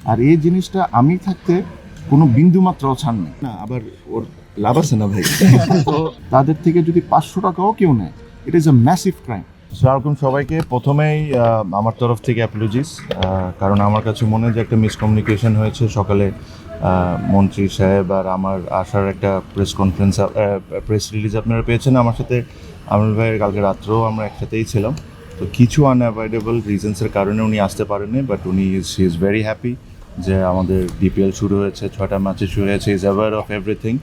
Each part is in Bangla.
আর এই জিনিসটা আমি থাকতে কোনো বিন্দু মাত্রাও ছাড় নেই না, আবার ওর লাভ আছে না ভাই। তো তাদের থেকে যদি 500 টাকাও কেউ নেয়, it is a massive crime. আসসালামু সবাইকে, প্রথমেই আমার তরফ থেকে অ্যাপোলজিস, কারণ আমার কাছে মনে হয় যে একটা মিসকমিউনিকেশন হয়েছে সকালে। মন্ত্রী সাহেব আর আমার আসার একটা প্রেস রিলিজ আপনারা পেয়েছেন আমার সাথে। আমরুল ভাইয়ের কালকে রাত্রেও আমরা একসাথেই ছিলাম। তো কিছু আনঅ্যাভয়েডেবল রিজনসের কারণে উনি আসতে পারেননি, but she is very happy যে আমাদের ডিপিএল শুরু হয়েছে, 6টা ম্যাচে শুরু হয়েছে, ইজ অ্যাওয়্যার অফ এভরিথিং।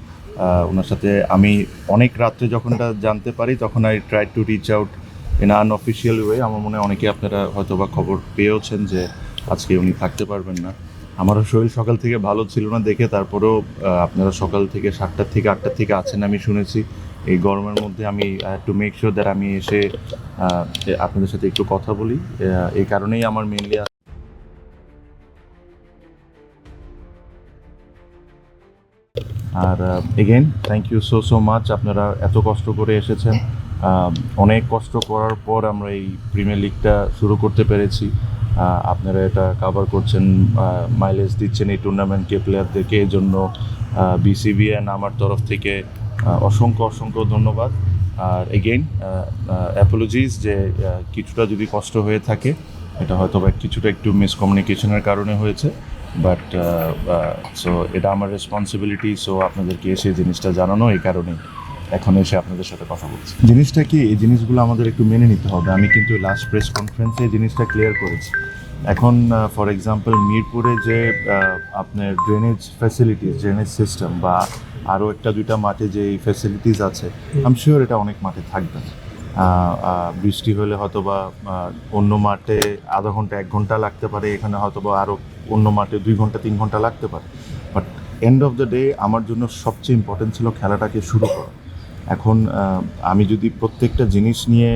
ওনার সাথে আমি অনেক রাত্রে যখন এটা জানতে পারি তখন I try to reach out in unofficial way. আমার মনে হয় অনেকে আপনারা হয়তো বা খবর পেয়েওছেন যে আজকে উনি থাকতে পারবেন না। আমারও শরীর সকাল থেকে ভালো ছিল না দেখে, তারপরেও আপনারা সকাল থেকে 7টার থেকে 8টার থেকে আছেন আমি শুনেছি। এই গরমের মধ্যে আমি টু মেক শিওর দ্যাট আমি এসে আপনাদের সাথে একটু কথা বলি, এই কারণেই আমার মেনলি। আর again thank you so much, আপনারা এত কষ্ট করে এসেছেন। অনেক কষ্ট করার পর আমরা এই প্রিমিয়ার লিগটা শুরু করতে পেরেছি। আপনারা এটা কাভার করছেন, মাইলেজ দিচ্ছেন এই টুর্নামেন্টকে, প্লেয়ারদেরকে। এই জন্য বিসিবি অ্যান্ড আমার তরফ থেকে অসংখ্য ধন্যবাদ। আর এগেইন অ্যাপোলজিস যে কিছুটা যদি কষ্ট হয়ে থাকে, এটা হয়তো বা কিছুটা একটু মিসকমিউনিকেশনের কারণে হয়েছে, বাট সো এটা আমার রেসপন্সিবিলিটি। সো আপনাদেরকে এসে জিনিসটা জানানো, এই কারণে এখন এসে আপনাদের সাথে কথা বলছি। জিনিসটা কি, এই জিনিসগুলো আমাদের একটু মেনে নিতে হবে। আমি কিন্তু লাস্ট প্রেস কনফারেন্সে এই জিনিসটা ক্লিয়ার করেছি। এখন ফর এক্সাম্পল মিরপুরে যে আপনার ড্রেনেজ ফ্যাসিলিটিস, ড্রেনেজ সিস্টেম বা আরও একটা দুইটা মাঠে যে এই ফ্যাসিলিটিস আছে, আমি শিওর এটা অনেক মাঠে থাকবে না। বৃষ্টি হলে হয়তো বা অন্য মাঠে আধা ঘন্টা 1 ঘন্টা লাগতে পারে, এখানে হয়তো বা আরও অন্য মাঠে 2 ঘন্টা 3 ঘন্টা লাগতে পারে। But end of the day আমার জন্য সবচেয়ে ইম্পর্টেন্ট ছিল খেলাটাকে শুরু করা। এখন আমি যদি প্রত্যেকটা জিনিস নিয়ে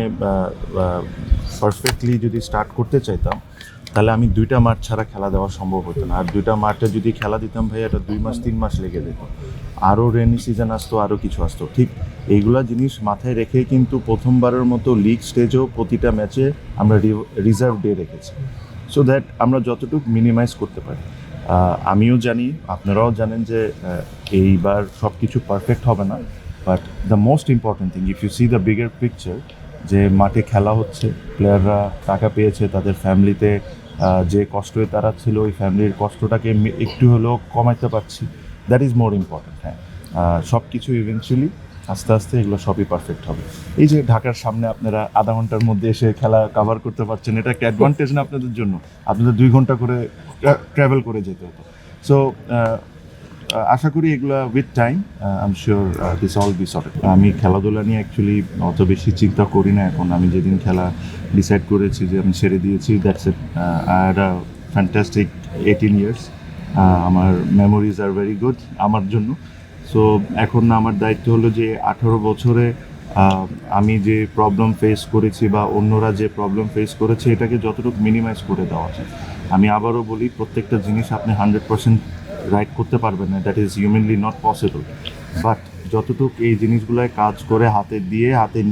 পারফেক্টলি যদি স্টার্ট করতে চাইতাম, তাহলে আমি 2টা মাঠ ছাড়া খেলা দেওয়া সম্ভব হতো না। আর 2টা মাঠে যদি খেলা দিতাম ভাই, এটা 2 মাস 3 মাস লেগে যেত। আরও রেনি সিজন আসতো, আরও কিছু আসতো। ঠিক এইগুলা জিনিস মাথায় রেখেই কিন্তু প্রথমবারের মতো লিগ স্টেজেও প্রতিটা ম্যাচে আমরা রিজার্ভ ডে রেখেছি, সো দ্যাট আমরা যতটুকু মিনিমাইজ করতে পারি। আমিও জানি, আপনারাও জানেন যে এইবার সব কিছু পারফেক্ট হবে না, but the most important thing, if you see the bigger picture, যে মাঠে খেলা হচ্ছে, প্লেয়াররা টাকা পেয়েছে, তাদের ফ্যামিলিতে যে কষ্টে তারা ছিল, ওই ফ্যামিলির কষ্টটাকে একটু হলেও কমাইতে পারছি, দ্যাট ইজ মোর ইম্পর্টেন্ট। হ্যাঁ, সব কিছু ইভেনচুয়ালি আস্তে আস্তে এগুলো সবই পারফেক্ট হবে। এই যে ঢাকার সামনে আপনারা আধা ঘন্টার মধ্যে এসে খেলা কাভার করতে পারছেন, এটা একটা অ্যাডভান্টেজ না আপনাদের জন্য? আপনাদের 2 ঘন্টা করে ট্রাভেল করে যেতে হতো। সো আশা করি এগুলো with time I am sure this all be sorted. আমি খেলাধুলা নিয়ে অ্যাকচুয়ালি অত বেশি চিন্তা করি না এখন। আমি যেদিন খেলা ডিসাইড করেছি যে আমি ছেড়ে দিয়েছি, that's it. I had a fantastic 18 years. আমার মেমোরিজ আর ভেরি গুড আমার জন্য। সো এখন আমার দায়িত্ব হলো যে 18 বছরে আমি যে প্রবলেম ফেস করেছি বা অন্যরা যে প্রবলেম ফেস করেছে, এটাকে যতটুকু মিনিমাইজ করে দেওয়া যায়। আমি আবারও বলি, প্রত্যেকটা জিনিস আপনি 100% রাইট করতে পারবেন না, that is humanly not possible. But যতটুকু এই জিনিসগুলোয় কাজ করে হাতে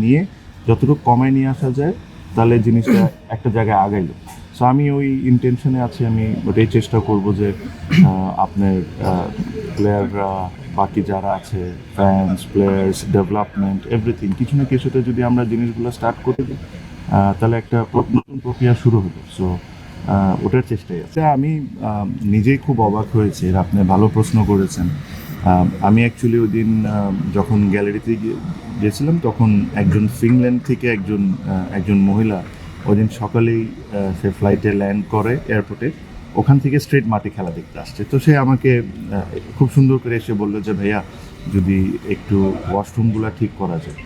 নিয়ে যতটুকু কমায় নিয়ে আসা যায়, তাহলে জিনিসটা একটা জায়গায় আগাইল। সো আমি ওই ইন্টেনশনে আছি। আমি ওটাই চেষ্টা করব যে আপনার প্লেয়াররা, বাকি যারা আছে, ফ্যান্স, প্লেয়ার্স, ডেভেলপমেন্ট, এভরিথিং, কিছু না কিছুতে যদি আমরা জিনিসগুলো স্টার্ট করে দিই, তাহলে একটা নতুন প্রক্রিয়া শুরু হলো। সো ওটার চেষ্টাই আছে। আমি নিজেই খুব অবাক হয়েছি, আপনি ভালো প্রশ্ন করেছেন। আমি অ্যাকচুয়ালি ওই দিন যখন গ্যালারিতে গিয়েছিলাম, তখন একজন ফিনল্যান্ড থেকে একজন মহিলা ওই দিন সকালেই সে ফ্লাইটে ল্যান্ড করে এয়ারপোর্টে, ওখান থেকে স্ট্রেট মাঠে খেলা দেখতে আসছে। তো সে আমাকে খুব সুন্দর করে এসে বললো যে ভাইয়া, যদি একটু ওয়াশরুমগুলো ঠিক করা যায়।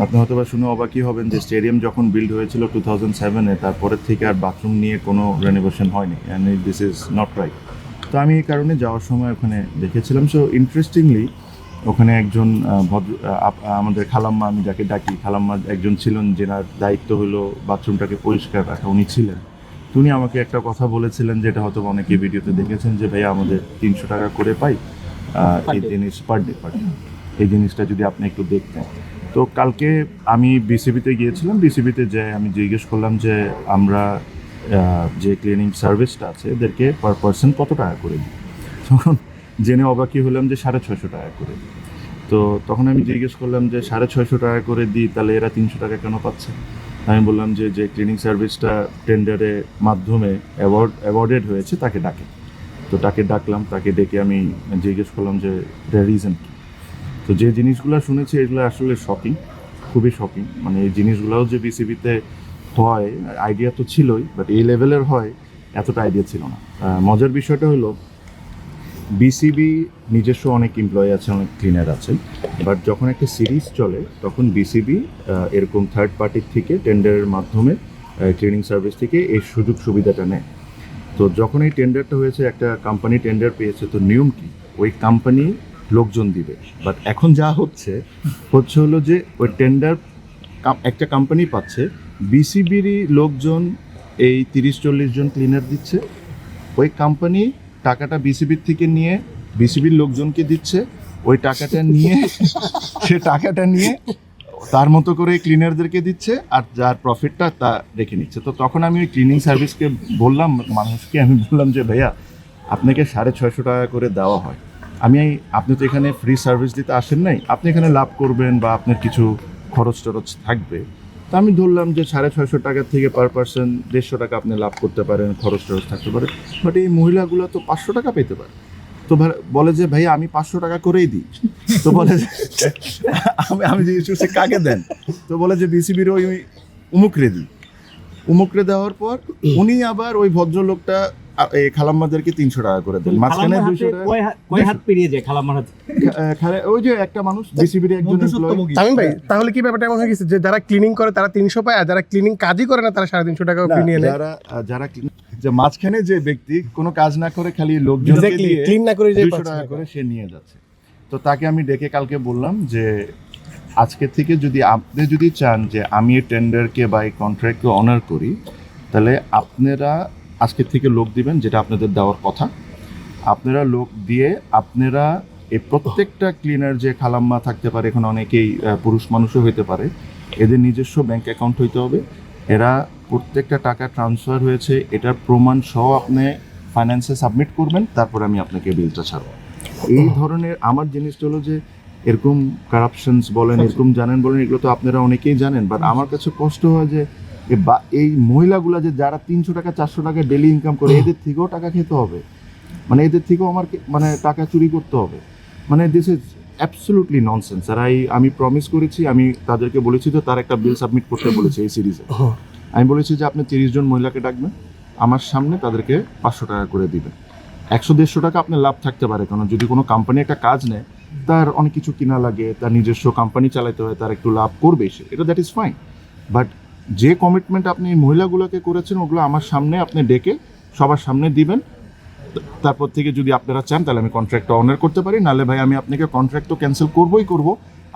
আপনি হয়তো বা শুনে অবাকই হবেন যে স্টেডিয়াম যখন বিল্ড হয়েছিল 2007-এ, তারপরের থেকে আর বাথরুম নিয়ে কোনো রেনোভেশন হয়নি, and this is not right. তো আমি এই কারণে যাওয়ার সময় ওখানে দেখেছিলাম। সো ইন্টারেস্টিংলি ওখানে একজন আমাদের খালাম্মা, আমি যাকে ডাকি খালাম্মা, একজন ছিলেন যেনার দায়িত্ব হলো বাথরুমটাকে পরিষ্কার রাখা, উনি ছিলেন। তো উনি আমাকে একটা কথা বলেছিলেন, যেটা হয়তো অনেকে ভিডিওতে দেখেছেন, যে ভাইয়া আমাদের 300 টাকা করে পাই এই জিনিস পার ডে। এই জিনিসটা যদি আপনি একটু দেখতেন। তো কালকে আমি বিসিবিতে গিয়েছিলাম, বিসিবিতে যে আমি জিজ্ঞেস করলাম যে আমরা যে ক্লিনিং সার্ভিসটা আছে এদেরকে পার পার্সন কত টাকা করে দিই। তখন জেনে অবাকই হলাম যে 650 টাকা করে দিই। তো তখন আমি জিজ্ঞেস করলাম যে 650 টাকা করে দিই, তাহলে এরা 300 টাকা কেন পাচ্ছে? আমি বললাম যে ক্লিনিং সার্ভিসটা টেন্ডারের মাধ্যমে অ্যাওয়ার্ডেড হয়েছে তাকে ডাকে। তো তাকে ডাকলাম, তাকে ডেকে আমি জিজ্ঞেস করলাম যে রিজন কী। তো যে জিনিসগুলো শুনেছি এগুলো আসলে শকিং, খুবই শকিং। মানে এই জিনিসগুলোও যে বিসিবিতে হয় আইডিয়া তো ছিলই, বাট এই লেভেলের হয় এতটা আইডিয়া ছিল না। মজার বিষয়টা হলো বিসিবি নিজস্ব অনেক এমপ্লয়ি আছে, অনেক ক্লিনার আছে, বাট যখন একটা সিরিজ চলে তখন বিসিবি এরকম থার্ড পার্টির থেকে টেন্ডারের মাধ্যমে ক্লিনিং সার্ভিস থেকে এই সুযোগ সুবিধাটা নেয়। তো যখন এই টেন্ডারটা হয়েছে, একটা কোম্পানি টেন্ডার পেয়েছে, তো নিয়ম কি ওই কোম্পানি লোকজন দিবে। বাট এখন যা হচ্ছে হলো যে ওই টেন্ডার একটা কোম্পানি পাচ্ছে, বিসিবিরই লোকজন এই 30-40 জন ক্লিনার দিচ্ছে, ওই কোম্পানি টাকাটা বিসিবির থেকে নিয়ে বিসিবির লোকজনকে দিচ্ছে, ওই টাকাটা নিয়ে সে টাকাটা নিয়ে তার মতো করে ক্লিনারদেরকে দিচ্ছে, আর যার প্রফিটটা তা রেখে নিচ্ছে। তো তখন আমি ওই ক্লিনিং সার্ভিসকে বললাম, মানুষকে আমি বললাম যে ভাইয়া আপনাকে 650 টাকা করে দেওয়া হয়, আপনি তো এখানে ফ্রি সার্ভিস দিতে আসেন নাই, আপনি এখানে লাভ করবেন বা আপনার কিছু খরচ টরচ থাকবে। তো আমি ধরলাম যে 650 টাকা থেকে পার পার্সন 150 টাকা আপনি লাভ করতে পারেন, খরচ টরচ থাকতে পারে। বাট এই মহিলাগুলো তো 500 টাকা পেতে পারে। তো বলে যে ভাইয়া আমি 500 টাকা করেই দিই। তো বলে যে আমি জিজ্ঞেস করছি কাকে দেন? তো বলে যে বিসিবির ওই উমুকরে দিই। উমুকরে দেওয়ার পর উনি আবার ওই ভদ্রলোকটা এই খালাম্মাদেরকে 300 টাকা করে দেন, মাঝখানে 200 টাকা। কয় হাত পেরিয়ে যায় খালাম্মার হাতে? ওই যে একটা মানুষ বিসিবির একজন এমপ্লয়ি। তামিম ভাই, তাহলে কি ব্যাপারটা এমন হয়ে গেছে যে যারা ক্লিনিং করে তারা 300 পায়, আর যারা ক্লিনিং কাজই করে না তারা 350 টাকা নিয়ে নেয়? যারা যে মাঝখানে যে ব্যক্তি কোনো কাজ না করে খালি লোকজনকে দিয়ে ক্লিন না করে 200 টাকা করে সে নিয়ে যাচ্ছে। তো তাকে আমি ডেকে কালকে বললাম যে আজকে থেকে আপনি যদি চান যে আমি এই টেন্ডারকে বা এই কন্ট্রাক্টকে অনার করি, তাহলে আপনারা আজকে থেকে লোক দিবেন, যেটা আপনাদের দেওয়ার কথা। আপনারা লোক দিয়ে আপনারা এই প্রত্যেকটা ক্লিনার যে খালাম্মা থাকতে পারে, এখন অনেকেই পুরুষ মানুষও হইতে পারে, এদের নিজস্ব ব্যাংক অ্যাকাউন্ট হইতে হবে। এরা প্রত্যেকটা টাকা ট্রান্সফার হয়েছে এটার প্রমাণ সহ আপনি ফাইন্যান্সে সাবমিট করবেন, তারপর আমি আপনাকে বিলটা ছাড়ব। এই ধরনের আমার জিনিসটা হলো যে এরকম কারাপশনস বলেন, এরকম জানেন বলেন, এগুলো তো আপনারা অনেকেই জানেন, বাট আমার কাছে কষ্ট হয় যে এই মহিলাগুলা যে যারা 300 টাকা 400 টাকা ডেলি ইনকাম করে, এদের থেকেও টাকা খেতে হবে, মানে এদের থেকেও আমার মানে টাকা চুরি করতে হবে। মানে দিস ইজ অ্যাবসলিউটলি ননসেন্স। আর আমি প্রমিস করেছি, আমি তাদেরকে বলেছি তো তার একটা বিল সাবমিট করতে বলেছি এই সিরিজে। আমি বলেছি যে আপনি 30 জন মহিলাকে ডাকবেন, আমার সামনে তাদেরকে 500 টাকা করে দিবেন। 100-150 টাকা আপনার লাভ থাকতে পারে, কারণ যদি কোনো কোম্পানি একটা কাজ নেয় তার অনেক কিছু কিনা লাগে, তার নিজস্ব কোম্পানি চালাতে হয়, তার একটু লাভ করবে সে, এটা দ্যাট ইজ ফাইন। বাট যে কমিটমেন্ট আপনি মহিলাগুলোকে করেছেন ওগুলো আমার সামনে আপনি ডেকে সবার সামনে দিবেন। তারপর থেকে যদি আপনারা চান তাহলে আমি কন্ট্রাক্টটা অনার করতে পারি, নাহলে ভাই আমি আপনাকে কন্ট্রাক্ট তো ক্যান্সেল করবই করব,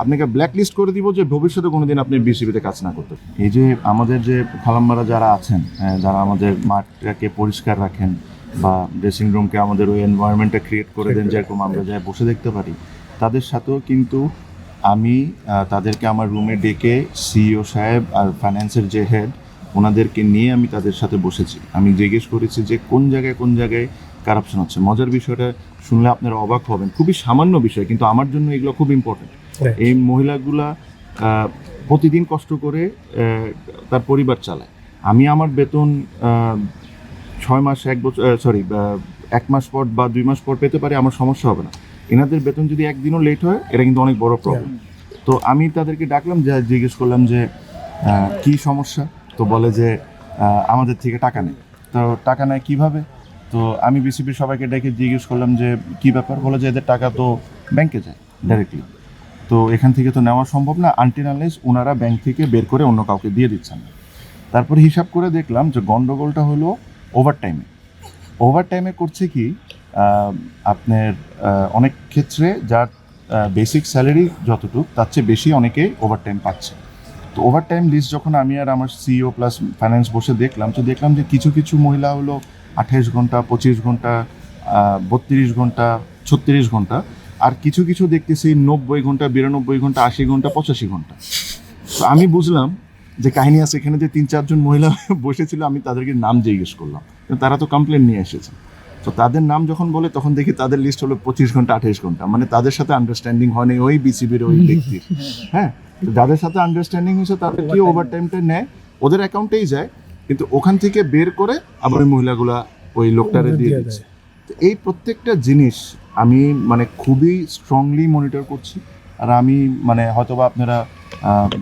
আপনাকে ব্ল্যাক লিস্ট করে দিব যে ভবিষ্যতে কোনোদিন আপনি বিসিবিতে কাজ না করতে। এই যে আমাদের যে খালাম্মারা যারা আছেন, যারা আমাদের মাঠটাকে পরিষ্কার রাখেন বা ড্রেসিং রুমকে আমাদের ওই এনভায়রনমেন্টটা ক্রিয়েট করে দেন যেরকম আমরা যাই বসে দেখতে পারি, তাদের সাথেও কিন্তু আমি তাদেরকে আমার রুমে ডেকে সিইও সাহেব আর ফাইন্যান্সের যে হেড ওনাদেরকে নিয়ে আমি তাদের সাথে বসেছি। আমি জিজ্ঞেস করেছি যে কোন জায়গায় কারাপশন হচ্ছে। মজার বিষয়টা শুনলে আপনারা অবাক হবেন, খুবই সামান্য বিষয়, কিন্তু আমার জন্য এগুলো খুব ইম্পর্টেন্ট। এই মহিলাগুলা প্রতিদিন কষ্ট করে তার পরিবার চালায়। আমি আমার বেতন 6 মাস 1 মাস পর বা 2 মাস পর পেতে পারি, আমার সমস্যা হবে না। এনাদের বেতন যদি একদিনও লেট হয় এটা কিন্তু অনেক বড় প্রবলেম। তো আমি তাদেরকে ডাকলাম, জিজ্ঞেস করলাম যে কি সমস্যা। তো বলে যে আমাদের থেকে টাকা নেই। তো টাকা নেয় কীভাবে? তো আমি বিসিবির সবাইকে ডেকে জিজ্ঞেস করলাম যে কী ব্যাপার? বলে যে এদের টাকা তো ব্যাংকে যায় ডাইরেক্টলি, তো এখান থেকে তো নেওয়া সম্ভব না আনটিল আনলেস ওনারা ব্যাংক থেকে বের করে অন্য কাউকে দিয়ে দিচ্ছেন না। তারপরে হিসাব করে দেখলাম যে গন্ডগোলটা হলো ওভারটাইমে করছে কি, আপনার অনেক ক্ষেত্রে যার বেসিক স্যালারি যতটুকু তার চেয়ে বেশি অনেকেই ওভারটাইম পাচ্ছে। তো ওভারটাইম লিস্ট যখন আমি আর আমার সিইও প্লাস ফাইন্যান্স বসে দেখলাম, তো দেখলাম যে কিছু মহিলা হলো 28 ঘন্টা 25 ঘন্টা 32 ঘন্টা 36 ঘন্টা, আর কিছু দেখতেছি 90 ঘন্টা 92 ঘন্টা 80 ঘন্টা 85 ঘন্টা। তো আমি বুঝলাম যে কাহিনী আছে এখানে যে 3-4 জন মহিলা বসেছিল, আমি তাদেরকে নাম জিজ্ঞেস করলাম, কিন্তু তারা তো কমপ্লেন নিয়ে এসেছে। তো তাদের নাম যখন বলে তখন দেখি তাদের লিস্ট হলো 25 ঘন্টা 28 ঘন্টা, মানে তাদের সাথে আন্ডারস্ট্যান্ডিং হয়নি ওই বিসিবির ওই ব্যক্তির। হ্যাঁ, তো যাদের সাথে আন্ডারস্ট্যান্ডিং হয়েছে তাদের কি ওভারটাইমটা নেয়, ওদের অ্যাকাউন্টেই যায়, কিন্তু ওখান থেকে বের করে আবার ওই মহিলাগুলা ওই লোকটারে দিয়ে দিচ্ছে। তো এই প্রত্যেকটা জিনিস আমি মানে খুবই স্ট্রংলি মনিটর করছি। আর আমি মানে হয়তোবা আপনারা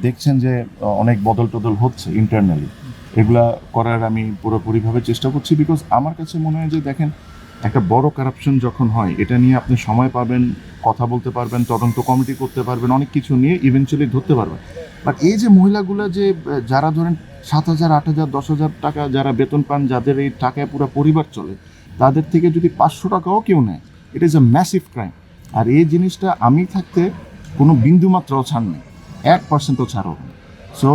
দেখছেন যে অনেক বদল টদল হচ্ছে ইন্টারনালি, এগুলা করার আমি পুরোপুরিভাবে চেষ্টা করছি। বিকজ আমার কাছে মনে হয় যে দেখেন, একটা বড় কারাপশন যখন হয়, এটা নিয়ে আপনি সময় পাবেন, কথা বলতে পারবেন, তদন্ত কমিটি করতে পারবেন, অনেক কিছু নিয়ে ইভেনচুয়ালি ধরতে পারবেন। বাট এই যে মহিলাগুলো যে যারা ধরেন 7,000, 8,000, 10,000 টাকা যারা বেতন পান, যাদের এই টাকায় পুরো পরিবার চলে, তাদের থেকে যদি 500 টাকাও কেউ নেয়, it is a massive crime. আর এই জিনিসটা আমি থাকতে কোনো বিন্দুমাত্রাও ছাড় নেই, 1%ও ছাড় হবে না। সো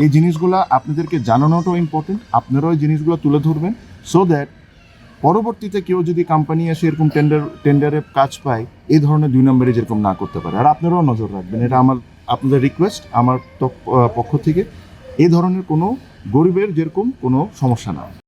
এই জিনিসগুলো আপনাদেরকে জানানোটাও ইম্পর্টেন্ট, আপনারাও এই জিনিসগুলো তুলে ধরবেন, সো দ্যাট পরবর্তীতে কেউ যদি কোম্পানি এসে এরকম টেন্ডারে কাজ পায়, এই ধরনের 2 নম্বরে যেরকম না করতে পারে। আর আপনারাও নজর রাখবেন, এটা আমার আপনাদের রিকোয়েস্ট আমার পক্ষ থেকে, এই ধরনের কোনো গরিবের যেরকম কোনো সমস্যা না হয়।